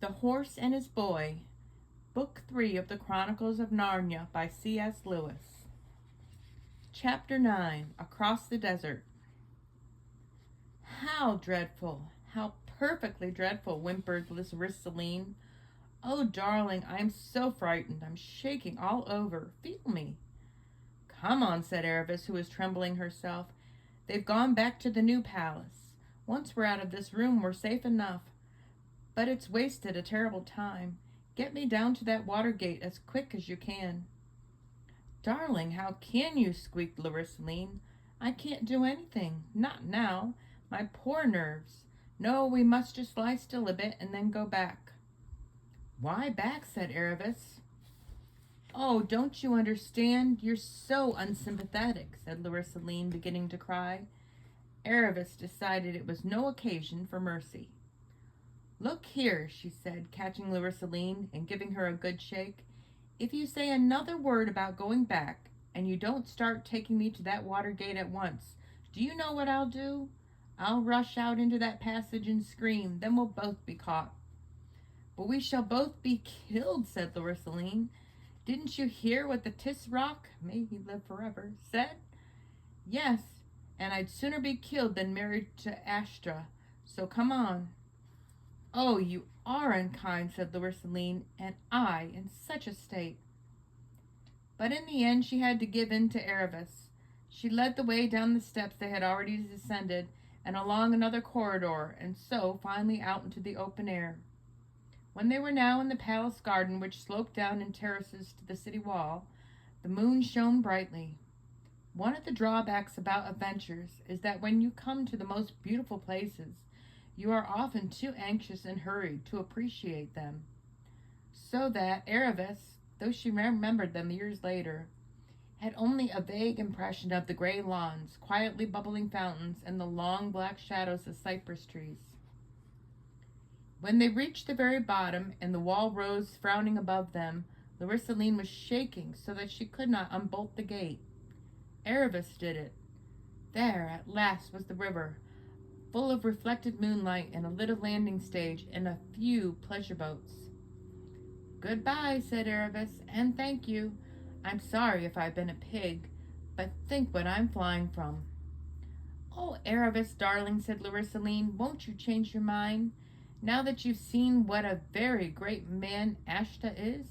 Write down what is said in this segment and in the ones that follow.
The Horse and His Boy, Book 3 of the Chronicles of Narnia by C.S. Lewis. Chapter 9, Across the Desert. How dreadful, how perfectly dreadful, whimpered Celine. Oh, darling, I'm so frightened. I'm shaking all over. Feel me. Come on, said Aravis, who was trembling herself. They've gone back to the new palace. Once we're out of this room, we're safe enough. But it's wasted a terrible time. Get me down to that water gate as quick as you can. Darling, how can you? Squeaked Celine. I can't do anything. Not now. My poor nerves. No, we must just lie still a bit and then go back. Why back? Said Aravis. Oh, don't you understand? You're so unsympathetic, said Celine, beginning to cry. Aravis decided it was no occasion for mercy. Look here, she said, catching Celine and giving her a good shake. If you say another word about going back, and you don't start taking me to that water gate at once, do you know what I'll do? I'll rush out into that passage and scream. Then we'll both be caught. But we shall both be killed, said Celine. Didn't you hear what the Tisroc, may he live forever, said? Yes, and I'd sooner be killed than married to Astra. So come on. Oh, you are unkind, said Celine, and I in such a state. But in the end she had to give in to Aravis. She led the way down the steps they had already descended, and along another corridor, and so finally out into the open air. When they were now in the palace garden, which sloped down in terraces to the city wall, the moon shone brightly. One of the drawbacks about adventures is that when you come to the most beautiful places, you are often too anxious and hurried to appreciate them. So that Aravis, though she remembered them years later, had only a vague impression of the gray lawns, quietly bubbling fountains, and the long black shadows of cypress trees. When they reached the very bottom and the wall rose frowning above them, Celine was shaking so that she could not unbolt the gate. Aravis did it. There, at last, was the river, full of reflected moonlight and a little landing stage and a few pleasure boats. Goodbye, said Aravis, and thank you. I'm sorry if I've been a pig, but think what I'm flying from. Oh, Aravis, darling, said Celine, won't you change your mind, now that you've seen what a very great man Ashta is?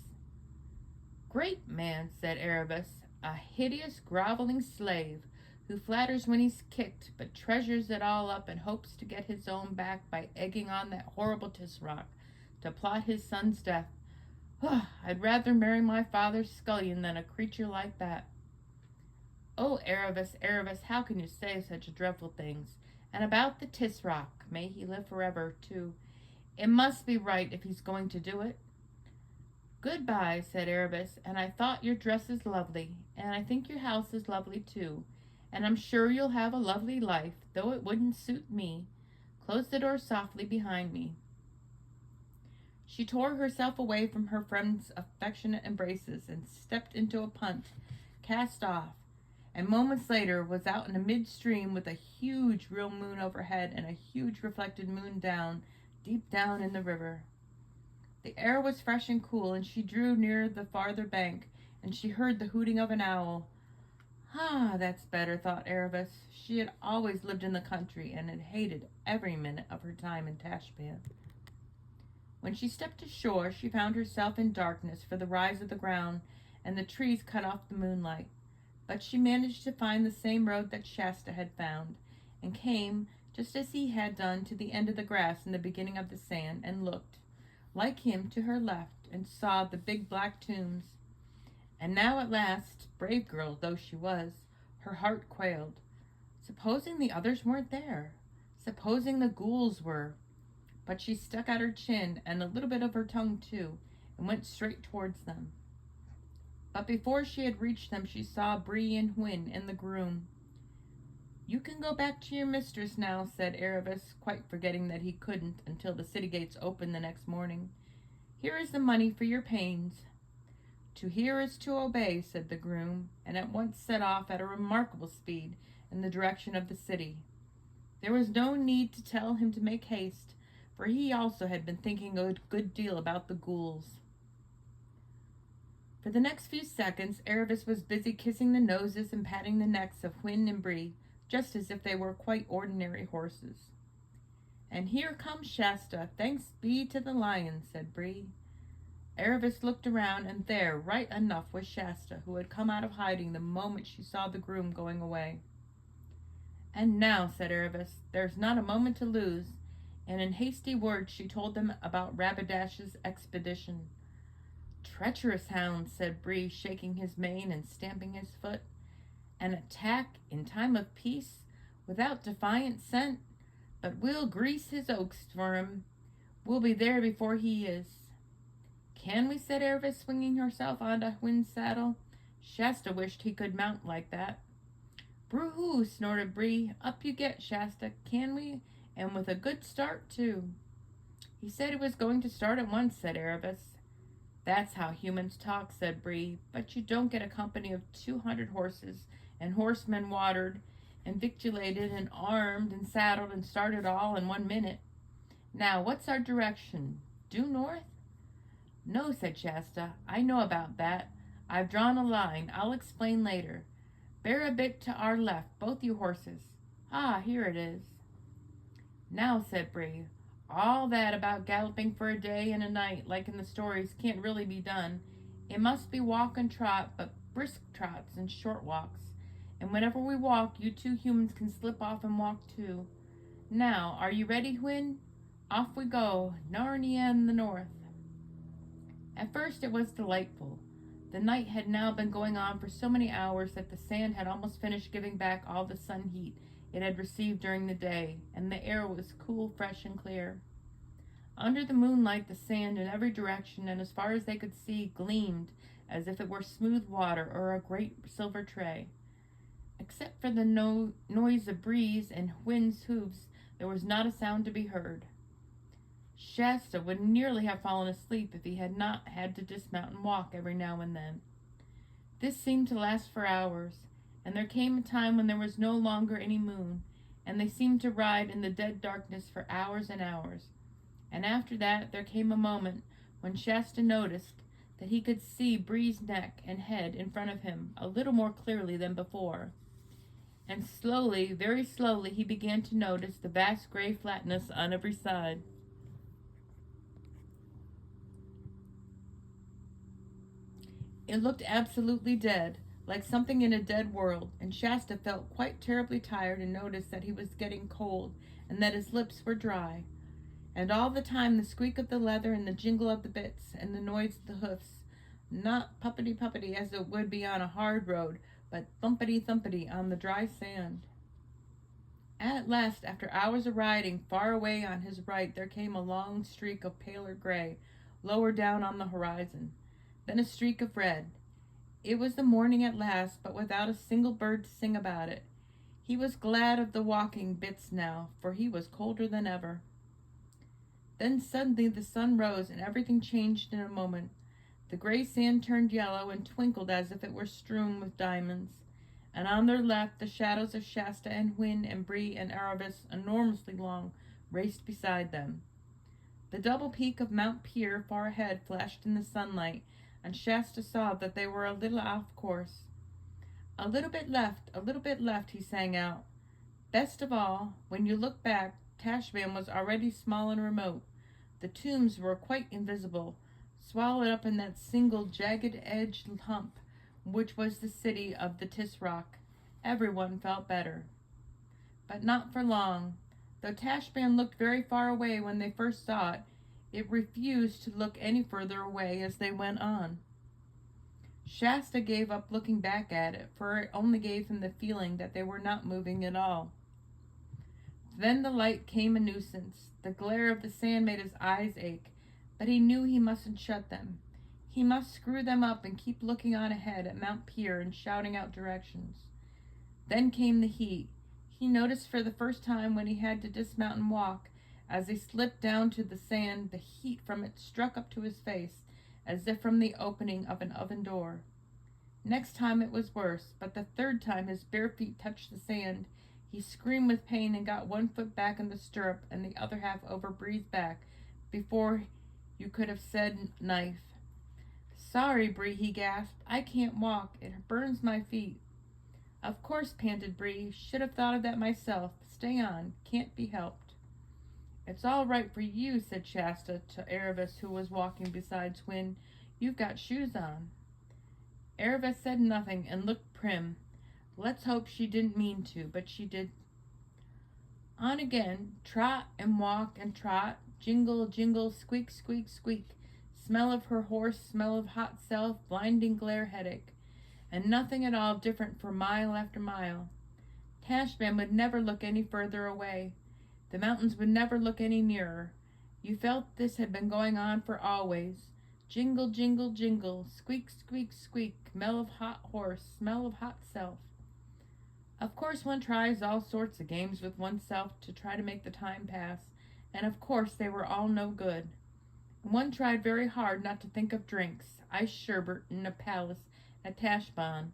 Great man, said Aravis, a hideous, groveling slave, who flatters when he's kicked, but treasures it all up and hopes to get his own back by egging on that horrible Tisroc to plot his son's death. I'd rather marry my father's scullion than a creature like that. Oh, Aravis, how can you say such dreadful things? And about the Tisroc, may he live forever, too. It must be right if he's going to do it. Goodbye, said Aravis, and I thought your dress is lovely, and I think your house is lovely, too. And I'm sure you'll have a lovely life, though it wouldn't suit me. Close the door softly behind me. She tore herself away from her friend's affectionate embraces and stepped into a punt, cast off, and moments later was out in a midstream with a huge real moon overhead and a huge reflected moon deep down in the river. The air was fresh and cool, and she drew near the farther bank, and she heard the hooting of an owl. That's better, thought Aravis. She had always lived in the country and had hated every minute of her time in Tashbaan. When she stepped ashore, she found herself in darkness, for the rise of the ground and the trees cut off the moonlight. But she managed to find the same road that Shasta had found, and came, just as he had done, to the end of the grass in the beginning of the sand, and looked, like him, to her left, and saw the big black tombs. And now at last, brave girl though she was, her heart quailed. Supposing the others weren't there? Supposing the ghouls were? But she stuck out her chin, and a little bit of her tongue too, and went straight towards them. But before she had reached them, she saw Bree and Hwin and the groom. You can go back to your mistress now, said Aravis, quite forgetting that he couldn't until the city gates opened the next morning. Here is the money for your pains. To hear is to obey, said the groom, and at once set off at a remarkable speed in the direction of the city. There was no need to tell him to make haste, for he also had been thinking a good deal about the ghouls. For the next few seconds, Erebus was busy kissing the noses and patting the necks of Hwin and Bree, just as if they were quite ordinary horses. "And here comes Shasta, thanks be to the lion," said Bree. Erebus looked around, and there, right enough, was Shasta, who had come out of hiding the moment she saw the groom going away. "And now," said Erebus, "there's not a moment to lose," and in hasty words she told them about Rabadash's expedition. "Treacherous hound," said Bree, shaking his mane and stamping his foot. "An attack in time of peace, without defiant scent, but we'll grease his oaks for him. We'll be there before he is." "Can we?" said Erebus, swinging herself onto Hwin's saddle. Shasta wished he could mount like that. "Broo-hoo!" snorted Bree. "Up you get, Shasta. Can we? And with a good start, too." "He said he was going to start at once," said Erebus. "That's how humans talk," said Bree. "But you don't get a company of 200 horses, and horsemen watered, and victuallated, and armed, and saddled, and started all in 1 minute. Now, what's our direction? Due north?" "No," said Shasta. "I know about that. I've drawn a line. I'll explain later. Bear a bit to our left, both you horses. Ah, here it is." "Now," said Bree, "all that about galloping for a day and a night, like in the stories, can't really be done. It must be walk and trot, but brisk trots and short walks. And whenever we walk, you two humans can slip off and walk too. Now, are you ready, Hwin? Off we go, Narnia in the north." At first it was delightful. The night had now been going on for so many hours that the sand had almost finished giving back all the sun heat it had received during the day, and the air was cool, fresh, and clear. Under the moonlight, the sand in every direction, and as far as they could see, gleamed as if it were smooth water or a great silver tray. Except for the noise of Bree's and Hwin's hoofs, there was not a sound to be heard. Shasta would nearly have fallen asleep if he had not had to dismount and walk every now and then. This seemed to last for hours, and there came a time when there was no longer any moon, and they seemed to ride in the dead darkness for hours and hours. And after that there came a moment when Shasta noticed that he could see Bree's neck and head in front of him a little more clearly than before. And slowly, very slowly, he began to notice the vast gray flatness on every side. It looked absolutely dead, like something in a dead world, and Shasta felt quite terribly tired and noticed that he was getting cold and that his lips were dry. And all the time the squeak of the leather and the jingle of the bits and the noise of the hoofs, not puppety-puppety as it would be on a hard road, but thumpety-thumpety on the dry sand. At last, after hours of riding, far away on his right there came a long streak of paler gray, lower down on the horizon. Then a streak of red. It was the morning at last, but without a single bird to sing about it. He was glad of the walking bits now, for he was colder than ever. Then suddenly the sun rose, and everything changed in a moment. The gray sand turned yellow and twinkled as if it were strewn with diamonds, and on their left the shadows of Shasta and Hwin and Bree and Erebus, enormously long, raced beside them. The double peak of Mount Pier far ahead flashed in the sunlight, and Shasta saw that they were a little off course. A little bit left, he sang out. Best of all, when you look back, Tashbaan was already small and remote. The tombs were quite invisible, swallowed up in that single jagged-edged hump, which was the city of the Tisroc. Everyone felt better. But not for long. Though Tashbaan looked very far away when they first saw it, it refused to look any further away as they went on. Shasta gave up looking back at it, for it only gave him the feeling that they were not moving at all. Then the light came a nuisance. The glare of the sand made his eyes ache, but he knew he mustn't shut them. He must screw them up and keep looking on ahead at Mount Pier and shouting out directions. Then came the heat. He noticed for the first time when he had to dismount and walk, as he slipped down to the sand, the heat from it struck up to his face, as if from the opening of an oven door. Next time it was worse, but the third time his bare feet touched the sand, He screamed with pain and got one foot back in the stirrup and the other half over Bree's back before you could have said knife. "Sorry, Bree," he gasped. "I can't walk. It burns my feet." "Of course," panted Bree. "Should have thought of that myself. Stay on. Can't be helped." "It's all right for you," said Shasta to Aravis, who was walking beside Twin. "You've got shoes on." Aravis said nothing and looked prim. Let's hope she didn't mean to, but she did. On again, trot and walk and trot, jingle, jingle, squeak, squeak, squeak. Smell of her horse, smell of hot self, blinding glare, headache. And nothing at all different for mile after mile. Tashbaan would never look any further away. The mountains would never look any nearer. You felt this had been going on for always. Jingle, jingle, jingle, squeak, squeak, squeak, smell of hot horse, smell of hot self. Of course one tries all sorts of games with oneself to try to make the time pass, and of course they were all no good. One tried very hard not to think of drinks, ice sherbet in a palace at Tashbaan,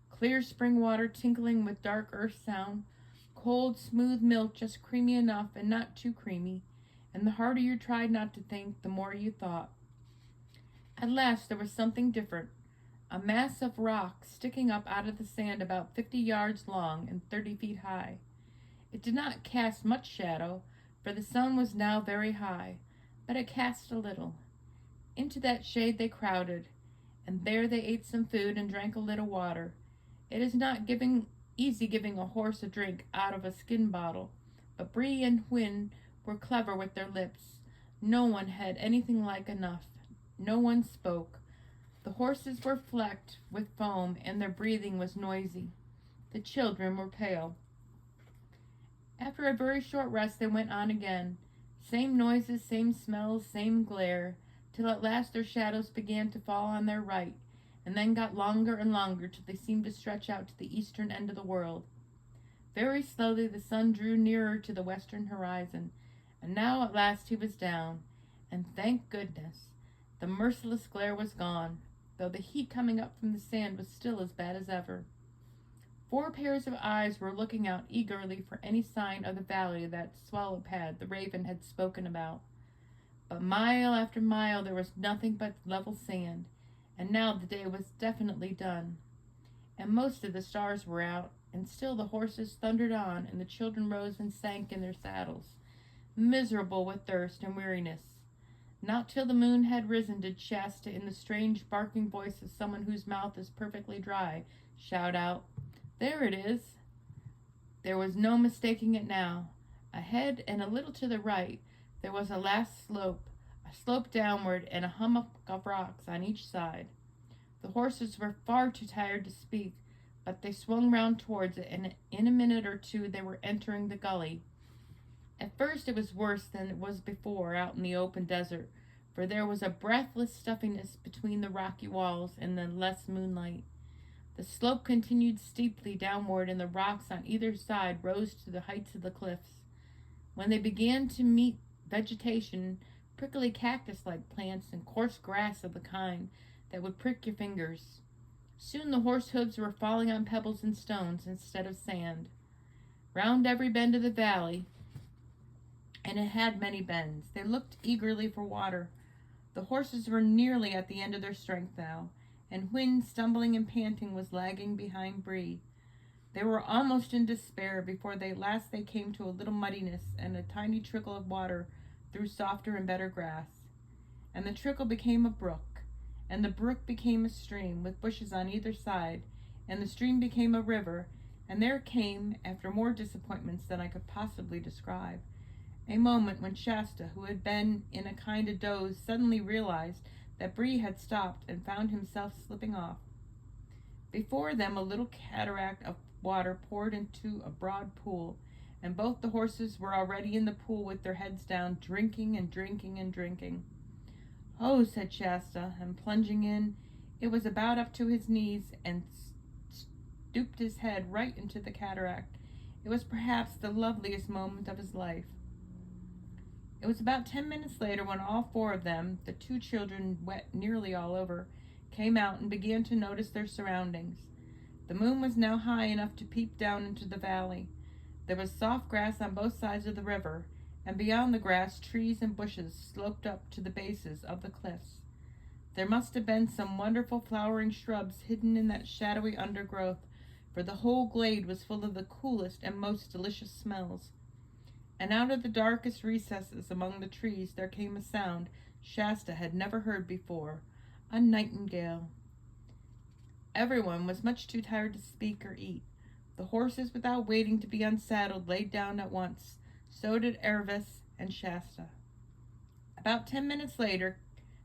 clear spring water tinkling with dark earth sound, cold, smooth milk just creamy enough and not too creamy, and the harder you tried not to think, the more you thought. At last there was something different. A mass of rock sticking up out of the sand about 50 yards long and 30 feet high. It did not cast much shadow, for the sun was now very high, but it cast a little. Into that shade they crowded, and there they ate some food and drank a little water. It is not easy giving a horse a drink out of a skin bottle, but Bree and Hwin were clever with their lips. No one had anything like enough. No one spoke. The horses were flecked with foam, and their breathing was noisy. The children were pale. After a very short rest they went on again. Same noises, same smells, same glare, till at last their shadows began to fall on their right, and then got longer and longer till they seemed to stretch out to the eastern end of the world. Very slowly the sun drew nearer to the western horizon, and now at last he was down, and thank goodness, the merciless glare was gone, though the heat coming up from the sand was still as bad as ever. 4 pairs of eyes were looking out eagerly for any sign of the valley that Swallow Pad, the raven, had spoken about. But mile after mile there was nothing but level sand, and now the day was definitely done. And most of the stars were out, and still the horses thundered on, and the children rose and sank in their saddles, miserable with thirst and weariness. Not till the moon had risen did Shasta, in the strange barking voice of someone whose mouth is perfectly dry, shout out, "There it is!" There was no mistaking it now. Ahead and a little to the right there was a last slope, a slope downward, and a hummock of rocks on each side. The horses were far too tired to speak, but they swung round towards it, and in a minute or two they were entering the gully. At first it was worse than it was before out in the open desert, for there was a breathless stuffiness between the rocky walls and the less moonlight. The slope continued steeply downward, and the rocks on either side rose to the heights of the cliffs. When they began to meet vegetation, prickly cactus-like plants and coarse grass of the kind that would prick your fingers. Soon the horse hooves were falling on pebbles and stones instead of sand. Round every bend of the valley, and it had many bends, they looked eagerly for water. The horses were nearly at the end of their strength now, and Hwin, stumbling and panting, was lagging behind Bree. They were almost in despair before they came to a little muddiness and a tiny trickle of water through softer and better grass. And the trickle became a brook, and the brook became a stream with bushes on either side, and the stream became a river, and there came, after more disappointments than I could possibly describe, a moment when Shasta, who had been in a kind of doze, suddenly realized that Bree had stopped and found himself slipping off. Before them a little cataract of water poured into a broad pool, and both the horses were already in the pool with their heads down, drinking and drinking and drinking. "Oh," said Shasta, and plunging in, it was about up to his knees, and stooped his head right into the cataract. It was perhaps the loveliest moment of his life. It was about 10 minutes later when all 4 of them, the 2 children wet nearly all over, came out and began to notice their surroundings. The moon was now high enough to peep down into the valley. There was soft grass on both sides of the river, and beyond the grass trees and bushes sloped up to the bases of the cliffs. There must have been some wonderful flowering shrubs hidden in that shadowy undergrowth, for the whole glade was full of the coolest and most delicious smells. And out of the darkest recesses among the trees there came a sound Shasta had never heard before, a nightingale. Everyone was much too tired to speak or eat. The horses, without waiting to be unsaddled, laid down at once. So did Aravis and Shasta. About 10 minutes later,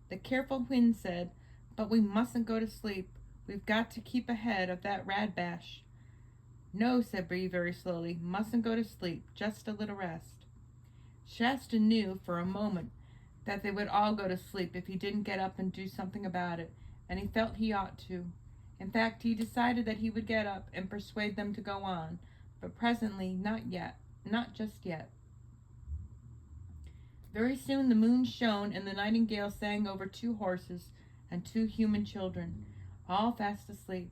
the careful Hwin said, "But we mustn't go to sleep. We've got to keep ahead of that Radbash." "No," said Bree very slowly, "mustn't go to sleep, just a little rest." Shasta knew for a moment that they would all go to sleep if he didn't get up and do something about it, and he felt he ought to. In fact, he decided that he would get up and persuade them to go on, but presently, not just yet. Very soon the moon shone and the nightingale sang over 2 horses and 2 human children, all fast asleep.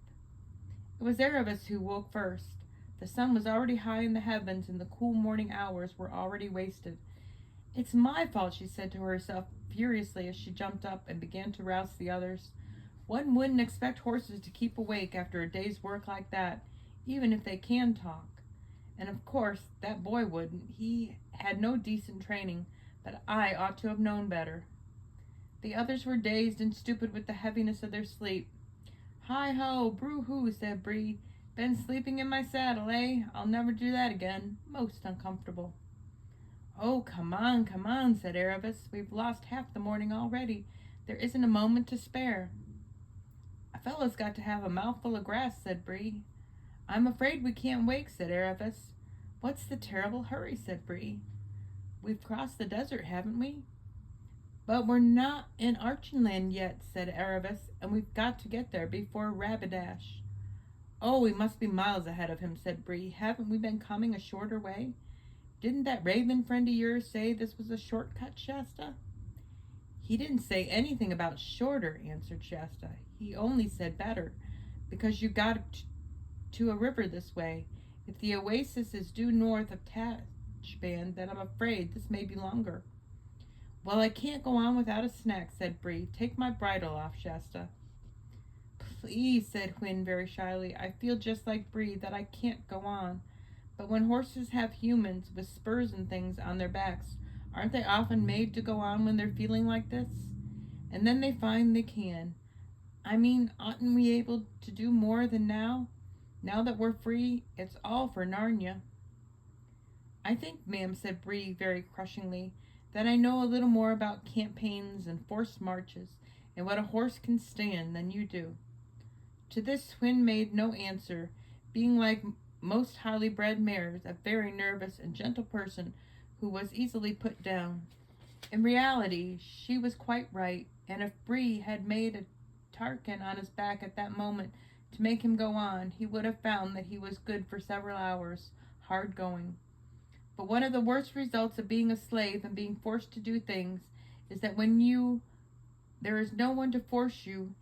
It was Aravis who woke first. The sun was already high in the heavens and the cool morning hours were already wasted. "It's my fault," she said to herself furiously as she jumped up and began to rouse the others. "One wouldn't expect horses to keep awake after a day's work like that, even if they can talk. And of course, that boy wouldn't. He had no decent training, but I ought to have known better." The others were dazed and stupid with the heaviness of their sleep. "Hi-ho, broo-hoo," said Bree. "Been sleeping in my saddle, eh? I'll never do that again. Most uncomfortable." "Oh, come on," said Aravis. "We've lost half the morning already. There isn't a moment to spare." "A fellow's got to have a mouthful of grass," said Bree. "I'm afraid we can't wake," said Aravis. "What's the terrible hurry?" said Bree. "We've crossed the desert, haven't we?" "But we're not in Archenland yet," said Aravis, "and we've got to get there before Rapidash." "Oh, we must be miles ahead of him," said Bree. "Haven't we been coming a shorter way? Didn't that raven friend of yours say this was a shortcut, Shasta?" "He didn't say anything about shorter," answered Shasta. "He only said better, because you got to a river this way. If the oasis is due north of Tashband, then I'm afraid this may be longer." "Well, I can't go on without a snack," said Bree. "Take my bridle off, Shasta." "Please," said Hwin very shyly. "I feel just like Bree, that I can't go on. But when horses have humans with spurs and things on their backs, aren't they often made to go on when they're feeling like this? And then they find they can. I mean, oughtn't we able to do more than now? Now that we're free, it's all for Narnia." "I think, ma'am," said Bree very crushingly, "that I know a little more about campaigns and forced marches and what a horse can stand than you do." To this Hwin made no answer, being like most highly bred mares, a very nervous and gentle person who was easily put down. In reality, she was quite right, and if Bree had made a Tarkan on his back at that moment to make him go on, he would have found that he was good for several hours, hard going. But one of the worst results of being a slave and being forced to do things is that there is no one to force you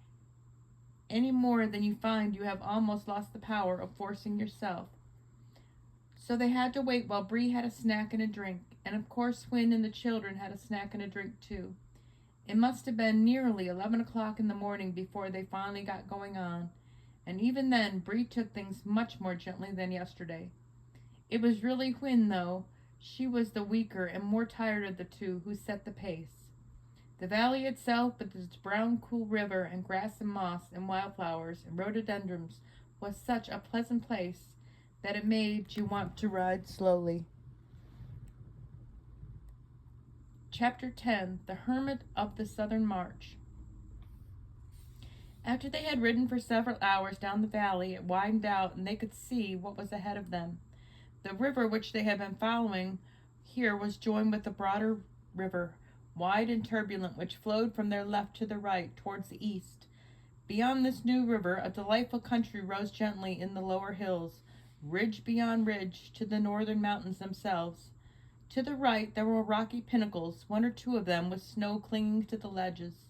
any more than you find you have almost lost the power of forcing yourself. So they had to wait while Bree had a snack and a drink, and of course Hwin and the children had a snack and a drink too. It must have been nearly 11 o'clock in the morning before they finally got going on, and even then Bree took things much more gently than yesterday. It was really Hwin, though. She was the weaker and more tired of the two, who set the pace. The valley itself, with its brown, cool river and grass and moss and wildflowers and rhododendrons, was such a pleasant place that it made you want to ride slowly. Chapter 10. The Hermit of the Southern March. After they had ridden for several hours down the valley, it widened out and they could see what was ahead of them. The river which they had been following here was joined with a broader river, wide and turbulent, which flowed from their left to the right towards the east. Beyond this new river, a delightful country rose gently in the lower hills, ridge beyond ridge, to the northern mountains themselves. To the right there were rocky pinnacles, 1 or 2 of them with snow clinging to the ledges.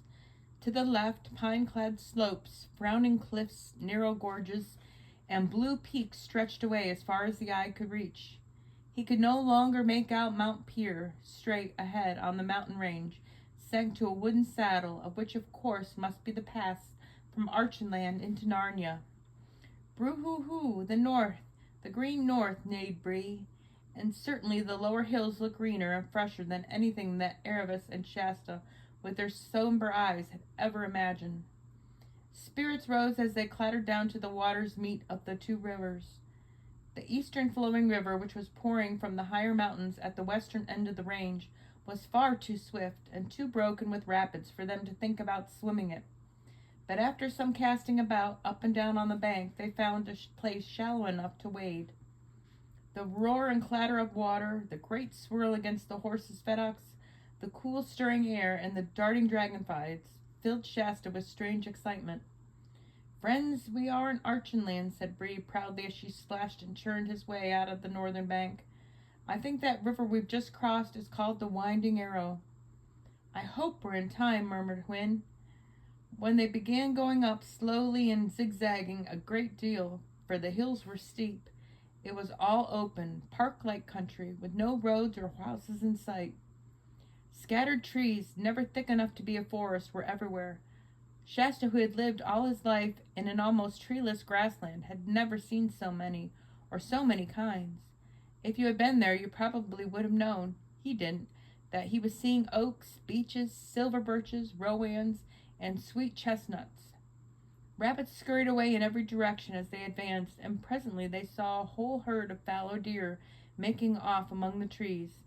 To the left, pine-clad slopes, frowning cliffs, narrow gorges, and blue peaks stretched away as far as the eye could reach. He could no longer make out Mount Pier straight ahead on the mountain range, sank to a wooden saddle, of which of course must be the pass from Archenland into Narnia. Broo-hoo-hoo, the north, the green north, neighed Bree, and certainly the lower hills look greener and fresher than anything that Erebus and Shasta, with their somber eyes, had ever imagined. Spirits rose as they clattered down to the water's meet of the two rivers. The eastern flowing river, which was pouring from the higher mountains at the western end of the range, was far too swift and too broken with rapids for them to think about swimming it. But after some casting about, up and down on the bank, they found a place shallow enough to wade. The roar and clatter of water, the great swirl against the horses' fettocks, the cool stirring air, and the darting dragonflies filled Shasta with strange excitement. "Friends, we are in Archenland," said Bree proudly as she splashed and churned his way out of the northern bank. "I think that river we've just crossed is called the Winding Arrow." "I hope we're in time," murmured Hwin. When they began going up, slowly and zigzagging a great deal, for the hills were steep, it was all open, park-like country, with no roads or houses in sight. Scattered trees, never thick enough to be a forest, were everywhere. Shasta, who had lived all his life in an almost treeless grassland, had never seen so many, or so many kinds. If you had been there, you probably would have known, he didn't, that he was seeing oaks, beeches, silver birches, rowans, and sweet chestnuts. Rabbits scurried away in every direction as they advanced, and presently they saw a whole herd of fallow deer making off among the trees.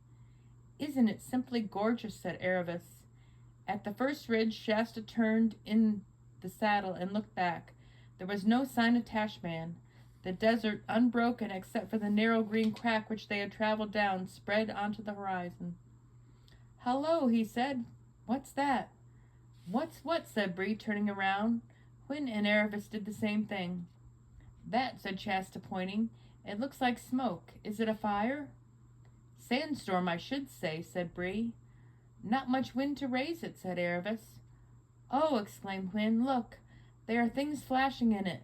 "Isn't it simply gorgeous?" said Erebus. At the first ridge, Shasta turned in the saddle and looked back. There was no sign of Tashbaan. The desert, unbroken except for the narrow green crack which they had traveled down, spread onto the horizon. "Hello," he said. "What's that?" "What's what?" said Bree, turning around. Hwin and Erebus did the same thing. "That," said Shasta, pointing. "It looks like smoke. Is it a fire?" "Sandstorm, I should say," said Bree. "Not much wind to raise it," said Erebus. "Oh," exclaimed Hwin, "look! There are things flashing in it.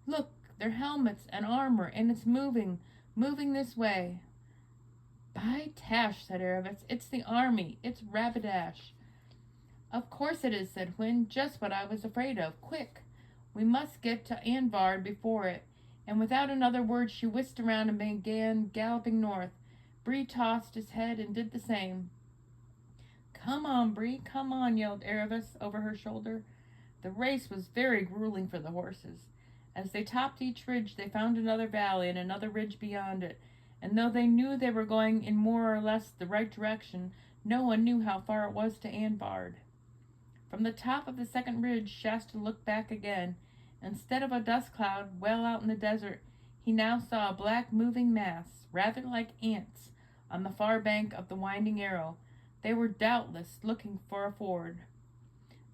Look, they're helmets and armor, and it's moving this way." "By Tash," said Erebus, "it's the army. It's Rapidash." "Of course it is," said Hwin. "Just what I was afraid of. Quick! We must get to Anvard before it." And without another word she whisked around and began galloping north. Bree tossed his head and did the same. "Come on, Bree, come on," yelled Erebus over her shoulder. The race was very grueling for the horses. As they topped each ridge they found another valley and another ridge beyond it, and though they knew they were going in more or less the right direction, no one knew how far it was to Anvard. From the top of the second ridge Shasta looked back again. Instead of a dust cloud well out in the desert, he now saw a black moving mass, rather like ants, on the far bank of the Winding Arrow. They were doubtless looking for a ford.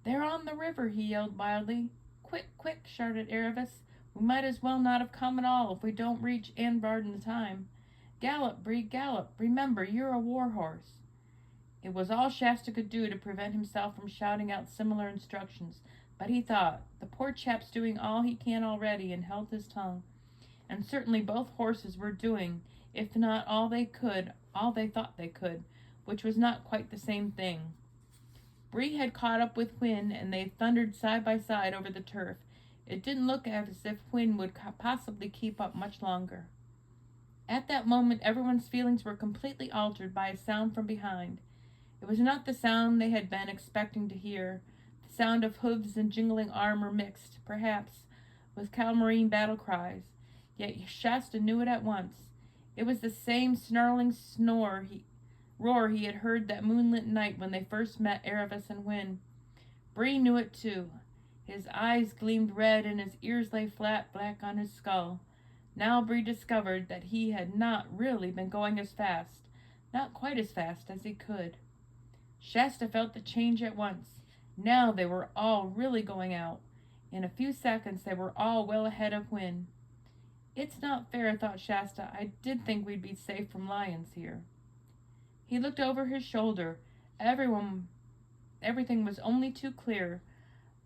"They're on the river," he yelled wildly. "Quick, quick," shouted Erebus. "We might as well not have come at all if we don't reach Anvard in time. Gallop, Bree, gallop. Remember, you're a war horse." It was all Shasta could do to prevent himself from shouting out similar instructions, but he thought, "The poor chap's doing all he can already," and held his tongue. And certainly both horses were doing, if not all they could, all they thought they could, which was not quite the same thing. Bree had caught up with Hwin, and they thundered side by side over the turf. It didn't look as if Hwin would possibly keep up much longer. At that moment everyone's feelings were completely altered by a sound from behind. It was not the sound they had been expecting to hear. The sound of hooves and jingling armor mixed, perhaps, with Calmarine battle cries. Yet Shasta knew it at once. It was the same snarling roar he had heard that moonlit night when they first met Erebus and Hwin. Bree knew it too. His eyes gleamed red and his ears lay flat black on his skull. Now Bree discovered that he had not really been going as fast, not quite as fast as he could. Shasta felt the change at once. Now they were all really going out. In a few seconds they were all well ahead of Hwin. "It's not fair," thought Shasta. "I did think we'd be safe from lions here." He looked over his shoulder. Everything was only too clear.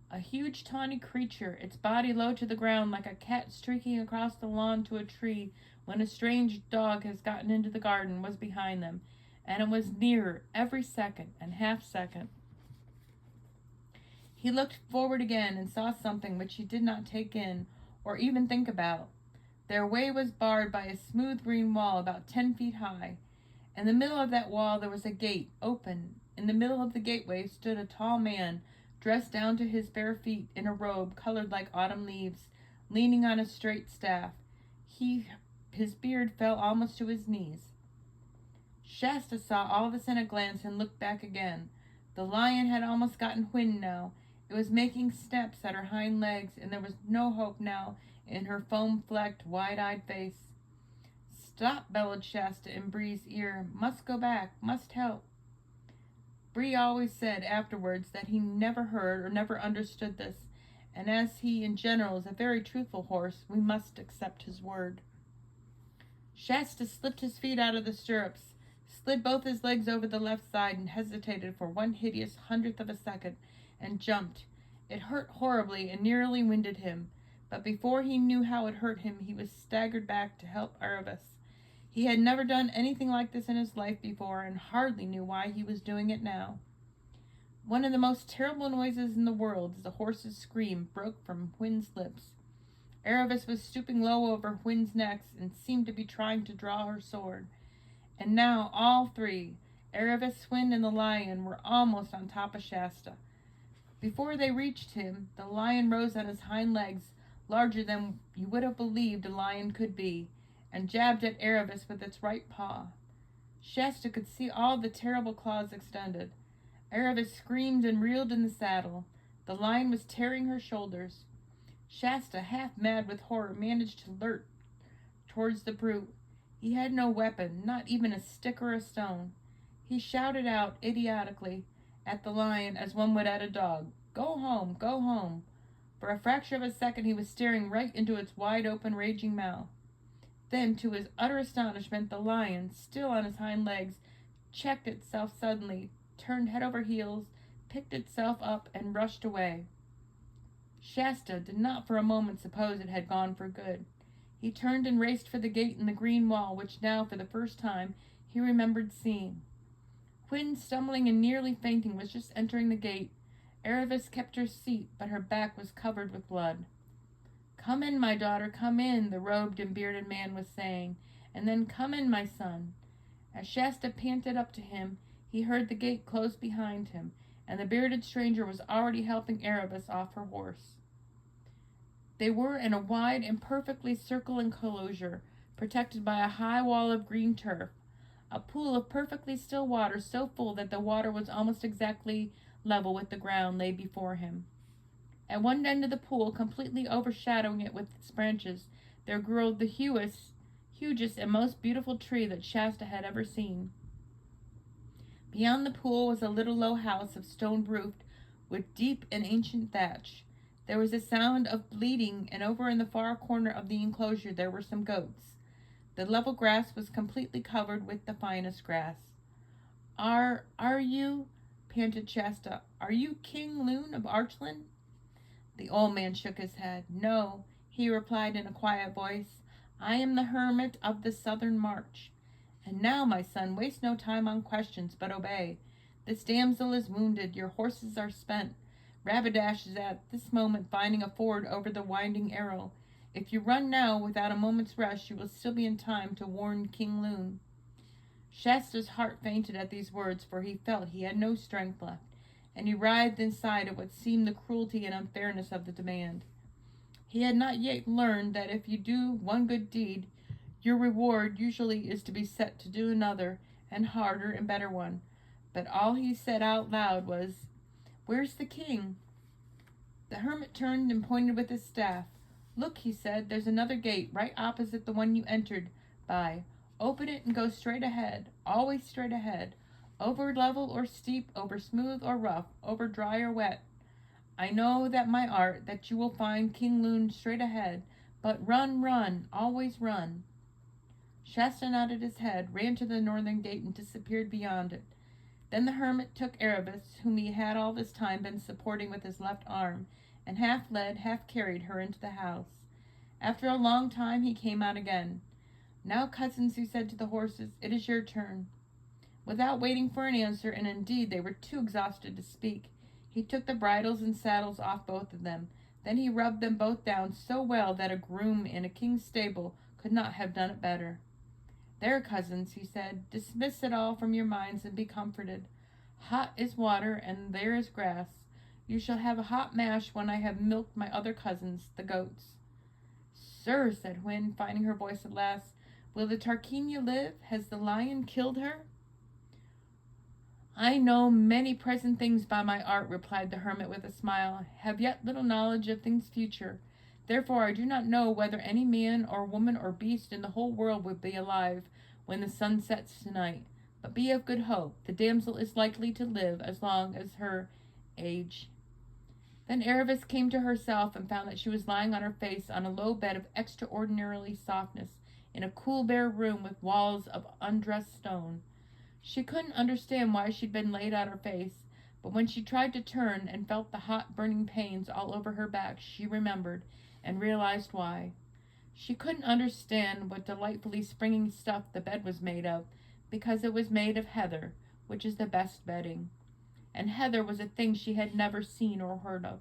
A huge tawny creature, its body low to the ground like a cat streaking across the lawn to a tree, when a strange dog has gotten into the garden was behind them, and it was nearer every second and half second. He looked forward again and saw something which he did not take in or even think about. Their way was barred by a smooth green wall about 10 feet high. In the middle of that wall there was a gate, open. In the middle of the gateway stood a tall man, dressed down to his bare feet in a robe colored like autumn leaves, leaning on a straight staff. His beard fell almost to his knees. Shasta saw all this in a glance and looked back again. The lion had almost gotten wind now. It was making snaps at her hind legs, and there was no hope now in her foam-flecked, wide-eyed face. "Stop," bellowed Shasta in Bree's ear. "Must go back. Must help." Bree always said afterwards that he never heard or never understood this, and as he in general is a very truthful horse, we must accept his word. Shasta slipped his feet out of the stirrups, slid both his legs over the left side, and hesitated for one hideous hundredth of a second, and jumped. It hurt horribly and nearly winded him, but before he knew how it hurt him, he was staggered back to help Aravis. He had never done anything like this in his life before, and hardly knew why he was doing it now. One of the most terrible noises in the world, as a horse's scream, broke from Hwin's lips. Aravis was stooping low over Hwin's neck and seemed to be trying to draw her sword. And now all three, Aravis, Hwin, and the lion, were almost on top of Shasta. Before they reached him, the lion rose on his hind legs, larger than you would have believed a lion could be, and jabbed at Aravis with its right paw. Shasta could see all the terrible claws extended. Aravis screamed and reeled in the saddle. The lion was tearing her shoulders. Shasta, half mad with horror, managed to lurch towards the brute. He had no weapon, not even a stick or a stone. He shouted out idiotically at the lion as one would at a dog, "Go home, go home." For a fraction of a second he was staring right into its wide-open, raging mouth. Then, to his utter astonishment, the lion, still on his hind legs, checked itself suddenly, turned head over heels, picked itself up, and rushed away. Shasta did not for a moment suppose it had gone for good. He turned and raced for the gate in the green wall, which now, for the first time, he remembered seeing. Hwin, stumbling and nearly fainting, was just entering the gate. Aravis kept her seat, but her back was covered with blood. "Come in, my daughter, come in," the robed and bearded man was saying, and then, "Come in, my son." As Shasta panted up to him, he heard the gate close behind him, and the bearded stranger was already helping Aravis off her horse. They were in a wide and perfectly circular enclosure, protected by a high wall of green turf, a pool of perfectly still water so full that the water was almost exactly level with the ground lay before him. At one end of the pool, completely overshadowing it with its branches, there grew the hugest and most beautiful tree that Shasta had ever seen. Beyond the pool was a little low house of stone roofed, with deep and ancient thatch. There was a sound of bleating, and over in the far corner of the enclosure there were some goats. The level grass was completely covered with the finest grass. Are you, panted Shasta, are you King Lune of Archland?" The old man shook his head. "No," he replied in a quiet voice. "I am the hermit of the Southern March. And now, my son, waste no time on questions, but obey. This damsel is wounded, your horses are spent. Rabidash is at this moment finding a ford over the winding arrow. If you run now, without a moment's rest, you will still be in time to warn King Lune." Shasta's heart fainted at these words, for he felt he had no strength left, and he writhed inside at what seemed the cruelty and unfairness of the demand. He had not yet learned that if you do one good deed, your reward usually is to be set to do another, and harder and better one. But all he said out loud was, "Where's the king?" The hermit turned and pointed with his staff. "Look," he said, "there's another gate, right opposite the one you entered by. Open it and go straight ahead, always straight ahead, over level or steep, over smooth or rough, over dry or wet. I know that my art, that you will find King Lune straight ahead, but run, run, always run." Shasta nodded his head, ran to the northern gate, and disappeared beyond it. Then the hermit took Aravis, whom he had all this time been supporting with his left arm, and half led, half carried her into the house. After a long time he came out again. Now, cousins, he said to the horses, it is your turn. Without waiting for an answer, and indeed they were too exhausted to speak, he took the bridles and saddles off both of them. Then he rubbed them both down so well that a groom in a king's stable could not have done it better. There, cousins, he said, dismiss it all from your minds and be comforted. Hot is water, and there is grass. You shall have a hot mash when I have milked my other cousins, the goats. Sir, said Hwin, finding her voice at last, will the Tarquínia live? Has the lion killed her? I know many present things by my art, replied the hermit with a smile, have yet little knowledge of things future. Therefore I do not know whether any man or woman or beast in the whole world would be alive when the sun sets tonight. But be of good hope, the damsel is likely to live as long as her age. Then Aravis came to herself and found that she was lying on her face on a low bed of extraordinarily softness in a cool bare room with walls of undressed stone. She couldn't understand why she'd been laid on her face, but when she tried to turn and felt the hot burning pains all over her back, she remembered and realized why. She couldn't understand what delightfully springy stuff the bed was made of, because it was made of heather, which is the best bedding. And heather was a thing she had never seen or heard of.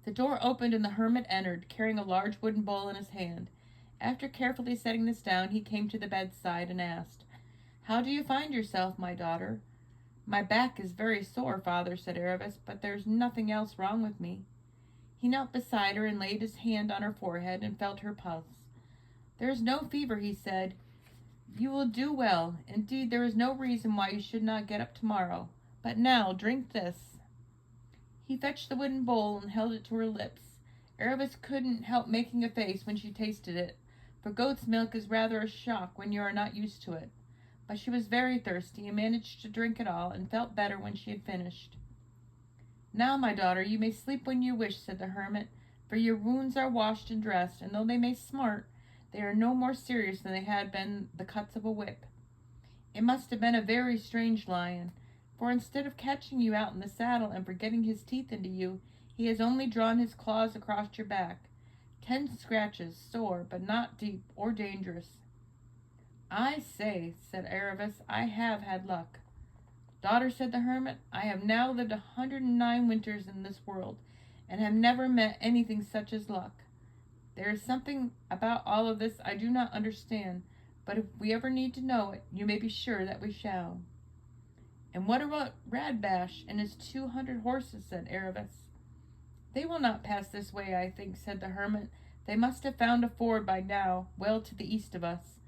The door opened and the hermit entered, carrying a large wooden bowl in his hand. After carefully setting this down, he came to the bedside and asked, How do you find yourself, my daughter? My back is very sore, father, said Aravis, but there's nothing else wrong with me. He knelt beside her and laid his hand on her forehead and felt her pulse. There is no fever, he said. You will do well. Indeed, there is no reason why you should not get up tomorrow. But now, drink this. He fetched the wooden bowl and held it to her lips. Aravis couldn't help making a face when she tasted it, for goat's milk is rather a shock when you are not used to it. But she was very thirsty and managed to drink it all and felt better when she had finished. Now, my daughter, you may sleep when you wish, said the hermit, for your wounds are washed and dressed, and though they may smart, they are no more serious than they had been the cuts of a whip. It must have been a very strange lion, for instead of catching you out in the saddle and for getting his teeth into you, he has only drawn his claws across your back. 10 scratches, sore, but not deep or dangerous. I say, said Aravis, I have had luck. Daughter, said the hermit, I have now lived 109 winters in this world, and have never met anything such as luck. There is something about all of this I do not understand, but if we ever need to know it, you may be sure that we shall. And what about Radbash and his 200 horses, said Aravis. They will not pass this way, I think, said the hermit. They must have found a ford by now, well to the east of us.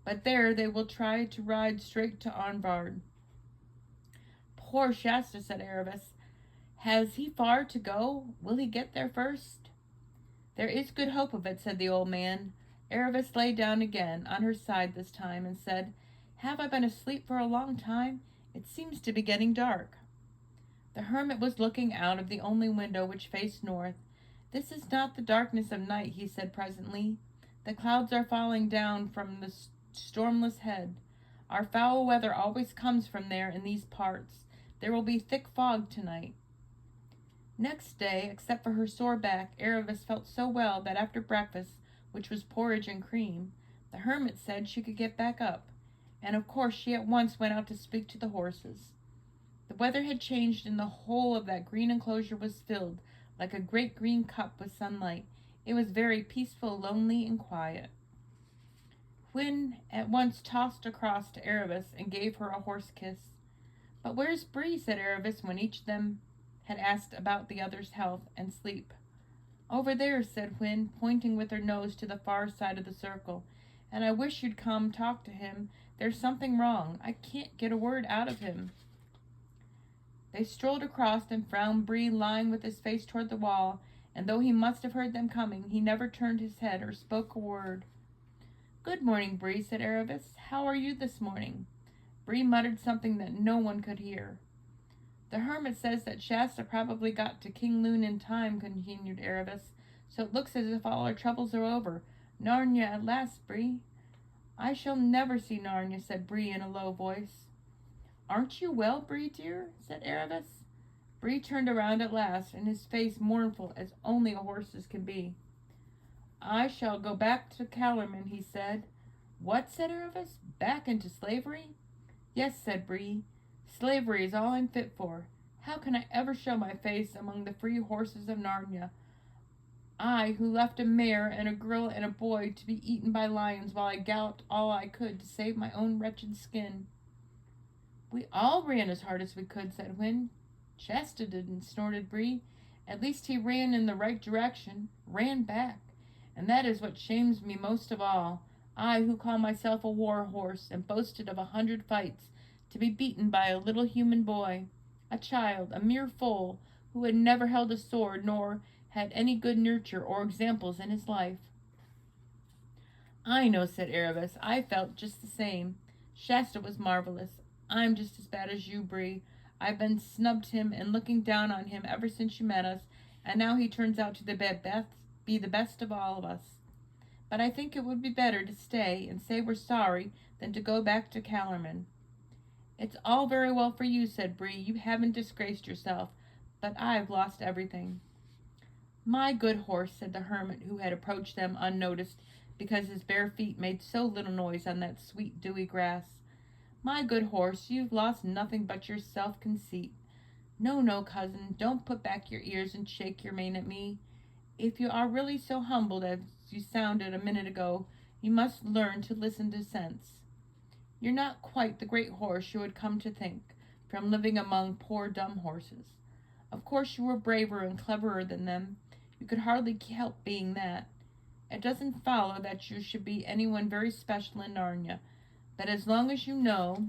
But there they will try to ride straight to Arnvard. Poor Shasta, said Aravis. Has he far to go? Will he get there first? There is good hope of it, said the old man. Aravis lay down again, on her side this time, and said, Have I been asleep for a long time? It seems to be getting dark. The hermit was looking out of the only window which faced north. This is not the darkness of night, he said presently. The clouds are falling down from the stormless head. Our foul weather always comes from there in these parts. There will be thick fog tonight. Next day, except for her sore back, Aravis felt so well that after breakfast, which was porridge and cream, the hermit said she could get back up, and of course she at once went out to speak to the horses. The weather had changed, and the whole of that green enclosure was filled, like a great green cup, with sunlight. It was very peaceful, lonely, and quiet. Hwin at once tossed across to Aravis and gave her a horse kiss. But where's Bree? Said Aravis, when each of them had asked about the other's health and sleep. Over there, said Hwin, pointing with her nose to the far side of the circle, and I wish you'd come talk to him. There's something wrong. I can't get a word out of him. They strolled across and found Bree lying with his face toward the wall, and though he must have heard them coming, he never turned his head or spoke a word. Good morning, Bree, said Aravis. How are you this morning? Bree muttered something that no one could hear. The hermit says that Shasta probably got to King Lune in time, continued Aravis, so it looks as if all our troubles are over. Narnia at last, Bree. I shall never see Narnia, said Bree in a low voice. Aren't you well, Bree, dear? Said Aravis. Bree turned around at last, and his face mournful as only a horse's can be. I shall go back to Calormen, he said. What, said Erebus, back into slavery? Yes, said Bree. Slavery is all I'm fit for. How can I ever show my face among the free horses of Narnia? I, who left a mare and a girl and a boy to be eaten by lions while I galloped all I could to save my own wretched skin. We all ran as hard as we could, said Win. Shasta didn't, snorted Bree. At least he ran in the right direction, ran back. And that is what shames me most of all. I, who call myself a war horse and boasted of 100 fights, to be beaten by a little human boy, a child, a mere foal, who had never held a sword nor had any good nurture or examples in his life. I know, said Erebus. I felt just the same. Shasta was marvelous. I'm just as bad as you, Bree. I've been snubbed him and looking down on him ever since you met us, and now he turns out to be the best of all of us. But I think it would be better to stay and say we're sorry than to go back to Calormen. It's all very well for you, said Bree. You haven't disgraced yourself, but I've lost everything. My good horse, said the hermit, who had approached them unnoticed because his bare feet made so little noise on that sweet dewy grass. My good horse, you've lost nothing but your self-conceit. No, no, cousin, don't put back your ears and shake your mane at me. If you are really so humbled as you sounded a minute ago, you must learn to listen to sense. You're not quite the great horse you had come to think, from living among poor dumb horses. Of course you were braver and cleverer than them. You could hardly help being that. It doesn't follow that you should be anyone very special in Narnia, but as long as you know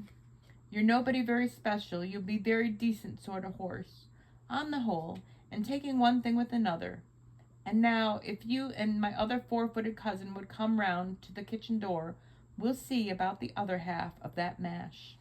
you're nobody very special, you'll be very decent sort of horse, on the whole, and taking one thing with another. And now, if you and my other 4-footed cousin would come round to the kitchen door, we'll see about the other half of that mash.